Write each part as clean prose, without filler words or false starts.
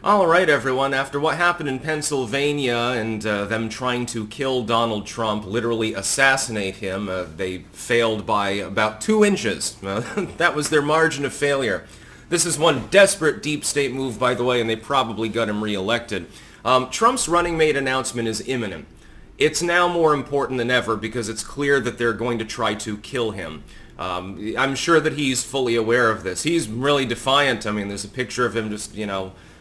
All right, everyone. After what happened in Pennsylvania and them trying to kill Donald Trump, literally assassinate him, they failed by about 2 inches. That was their margin of failure. This is one desperate deep state move, by the way, and they probably got him reelected. Trump's running mate announcement is imminent. It's now more important than ever because it's clear that they're going to try to kill him. I'm sure that he's fully aware of this. He's really defiant. I mean, there's a picture of him just,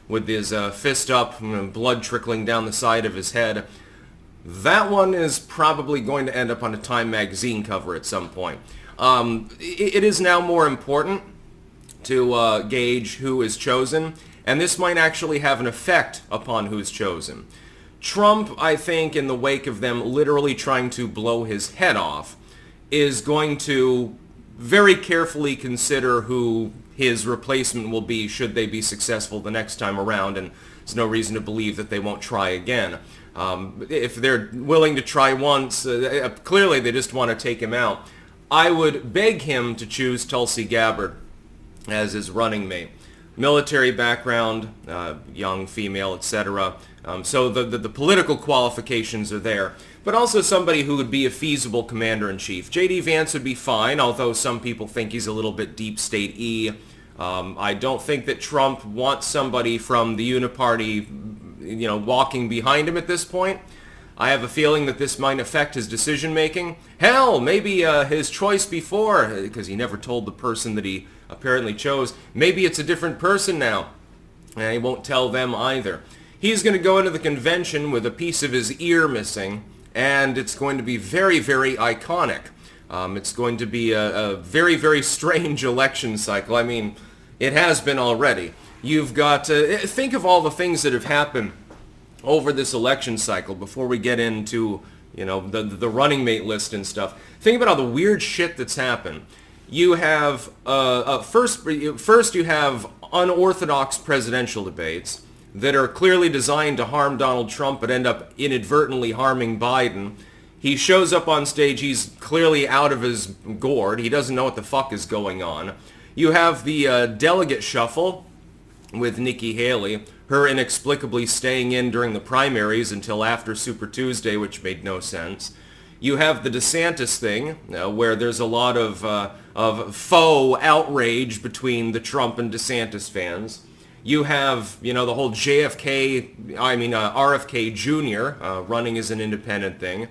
with his fist up, blood trickling down the side of his head. That one is probably going to end up on a Time magazine cover at some point. It is now more important to gauge who is chosen, and this might actually have an effect upon who's chosen. Trump, I think, in the wake of them literally trying to blow his head off, is going to very carefully consider who his replacement will be should they be successful the next time around, and there's no reason to believe that they won't try again. If they're willing to try once, clearly they just want to take him out. I would beg him to choose Tulsi Gabbard as his running mate. Military background, young female, etc. So the political qualifications are there. But also somebody who would be a feasible commander-in-chief. J.D. Vance would be fine, although some people think he's a little bit deep state-y. I don't think that Trump wants somebody from the Uniparty, walking behind him at this point. I have a feeling that this might affect his decision-making. Hell, maybe his choice before, because he never told the person that he apparently chose. Maybe it's a different person now, and he won't tell them either. He's going to go into the convention with a piece of his ear missing, and it's going to be very, very iconic. It's going to be a very, very strange election cycle. I mean, it has been already. You've got think of all the things that have happened over this election cycle before we get into, the running mate list and stuff. Think about all the weird shit that's happened. You have, first you have unorthodox presidential debates that are clearly designed to harm Donald Trump but end up inadvertently harming Biden. He shows up on stage, he's clearly out of his gourd. He doesn't know what the fuck is going on. You have the delegate shuffle with Nikki Haley, her inexplicably staying in during the primaries until after Super Tuesday, which made no sense. You have the DeSantis thing, where there's a lot of faux outrage between the Trump and DeSantis fans. You have, the whole RFK Jr. Running as an independent thing.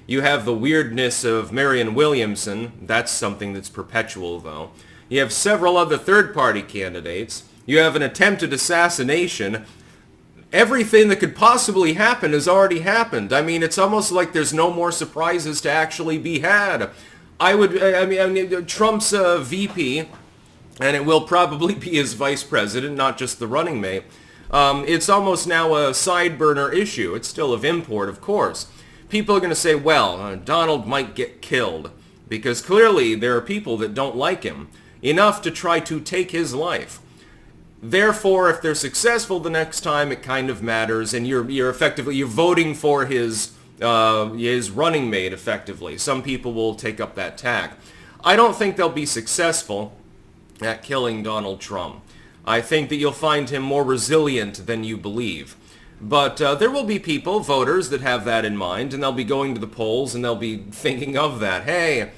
You have the weirdness of Marianne Williamson. That's something that's perpetual, though. You have several other third-party candidates. You have an attempted assassination. Everything that could possibly happen has already happened. I mean, it's almost like there's no more surprises to actually be had. Trump's VP, and it will probably be his vice president, not just the running mate. It's almost now a side burner issue. It's still of import, of course. People are going to say, well, Donald might get killed, because clearly there are people that don't like him enough to try to take his life. Therefore, if they're successful the next time, it kind of matters, and you're effectively voting for his running mate. Effectively, some people will take up that tack. I don't think they'll be successful at killing Donald Trump. I think that you'll find him more resilient than you believe. But there will be people, voters, that have that in mind, and they'll be going to the polls and they'll be thinking of that. Hey,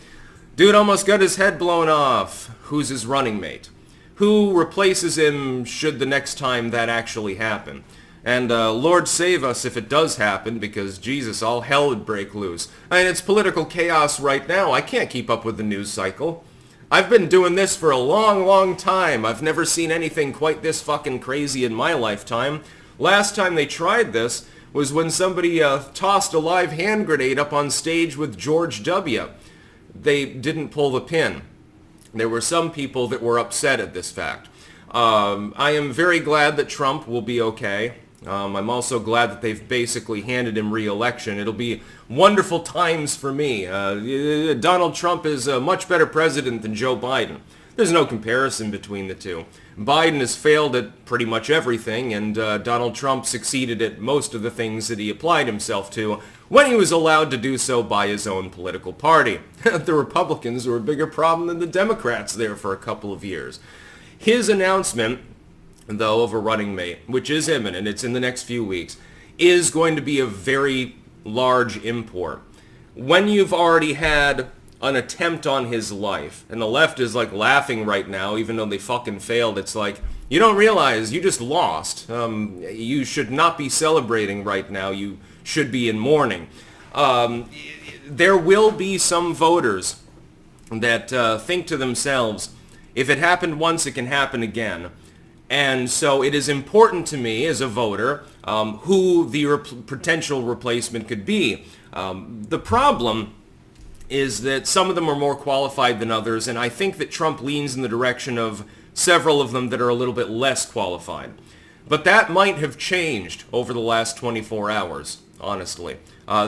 dude almost got his head blown off. Who's his running mate? Who replaces him should the next time that actually happen? And Lord save us if it does happen, because Jesus, all hell would break loose. I mean, it's political chaos right now. I can't keep up with the news cycle. I've been doing this for a long, long time. I've never seen anything quite this fucking crazy in my lifetime. Last time they tried this was when somebody tossed a live hand grenade up on stage with George W. They didn't pull the pin. There were some people that were upset at this fact. I am very glad that Trump will be okay. I'm also glad that they've basically handed him re-election. It'll be wonderful times for me. Donald Trump is a much better president than Joe Biden. There's no comparison between the two. Biden has failed at pretty much everything, and Donald Trump succeeded at most of the things that he applied himself to when he was allowed to do so by his own political party. The Republicans were a bigger problem than the Democrats there for a couple of years. His announcement though, of a running mate, which is imminent, it's in the next few weeks, is going to be a very large import. When you've already had an attempt on his life, and the left is like laughing right now, even though they fucking failed, it's like, you don't realize you just lost. You should not be celebrating right now. You should be in mourning. There will be some voters that think to themselves, if it happened once, it can happen again. And so it is important to me as a voter who the potential replacement could be. The problem is that some of them are more qualified than others, and I think that Trump leans in the direction of several of them that are a little bit less qualified. But that might have changed over the last 24 hours, honestly.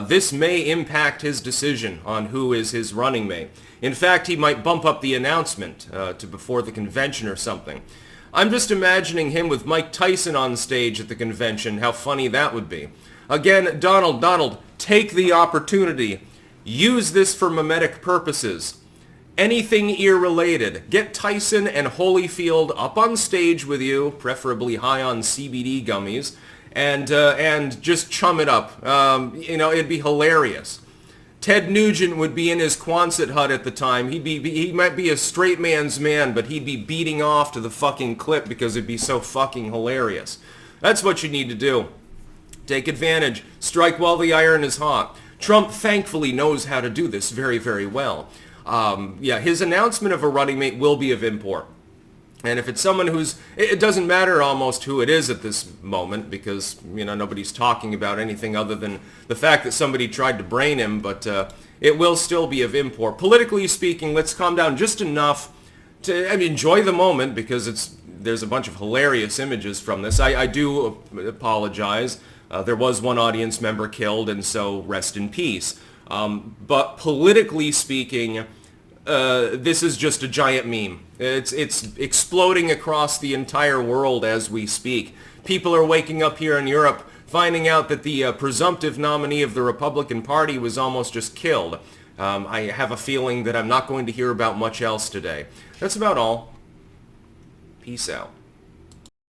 This may impact his decision on who is his running mate. In fact, he might bump up the announcement to before the convention or something. I'm just imagining him with Mike Tyson on stage at the convention, how funny that would be. Again, Donald, take the opportunity. Use this for mimetic purposes. Anything ear-related. Get Tyson and Holyfield up on stage with you, preferably high on CBD gummies, and just chum it up. It'd be hilarious. Ted Nugent would be in his Quonset hut at the time. He might be a straight man's man, but he'd be beating off to the fucking clip because it'd be so fucking hilarious. That's what you need to do. Take advantage. Strike while the iron is hot. Trump thankfully knows how to do this very, very well. His announcement of a running mate will be of import. And if it's someone it doesn't matter almost who it is at this moment because, nobody's talking about anything other than the fact that somebody tried to brain him, but it will still be of import. Politically speaking, let's calm down just enough to enjoy the moment because there's a bunch of hilarious images from this. I do apologize. There was one audience member killed, and so rest in peace. But politically speaking, this is just a giant meme. It's exploding across the entire world as we speak. People are waking up here in Europe finding out that the presumptive nominee of the Republican Party was almost just killed. I have a feeling that I'm not going to hear about much else today. That's about all. Peace out.